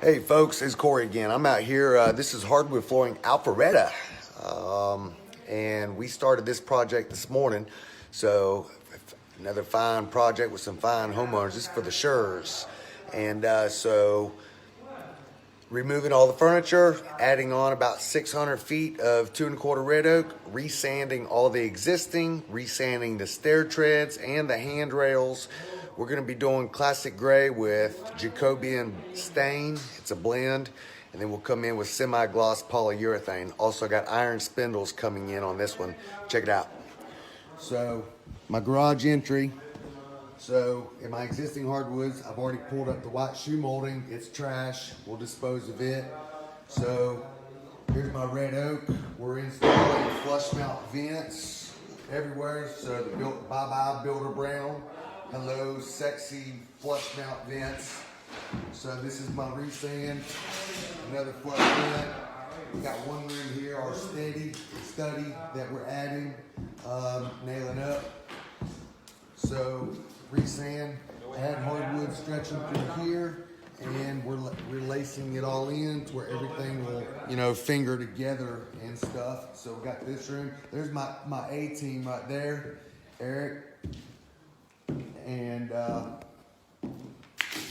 Hey folks, it's Corey again. I'm out here. This is Hardwood Flooring Alpharetta. And we started this project this morning. So another fine project with some fine homeowners. This is for the Shures. And so removing all the furniture, adding on about 600 feet of 2 1/4 red oak, resanding all the existing, resanding the stair treads and the handrails. We're going to be doing classic gray with Jacobean stain. It's a blend. And then we'll come in with semi-gloss polyurethane. Also got iron spindles coming in on this one. Check it out. So my garage entry. So in my existing hardwoods, I've already pulled up the white shoe molding. It's trash. We'll dispose of it. So here's my red oak. We're installing flush mount vents everywhere. So the bye-bye Builder Brown. Hello, sexy flush mount vents. So this is my resand. Another flush vent. We got one room here, our study that we're adding, nailing up. So resand, add hardwood stretching through here, and we're lacing it all in to where everything will, finger together and stuff. So we got this room. There's my A team right there, Eric and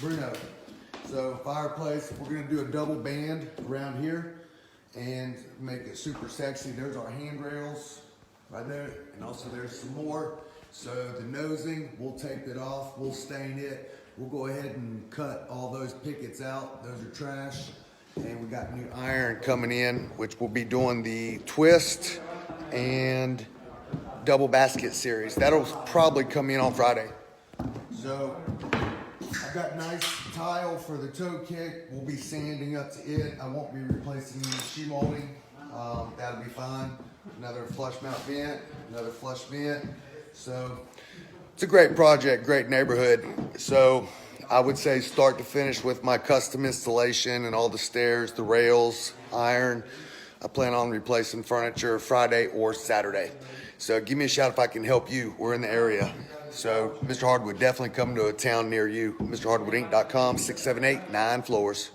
Bruno. So fireplace, we're gonna do a double band around here and make it super sexy. There's our handrails right there, and also there's some more. So the nosing, we'll tape it off, we'll stain it. We'll go ahead and cut all those pickets out. Those are trash. And we got new iron coming in, which we'll be doing the twist and double basket series. That'll probably come in on Friday. So I've got nice tile for the toe kick. We'll be sanding up to it. I won't be replacing the shoe molding. That'll be fine. Another flush mount vent, another flush vent. So it's a great project, great neighborhood. So I would say start to finish with my custom installation and all the stairs, the rails, iron. I plan on replacing furniture Friday or Saturday. So give me a shout if I can help you. We're in the area. So Mr. Hardwood, definitely come to a town near you. MrHardwoodInc.com, 678-9 floors.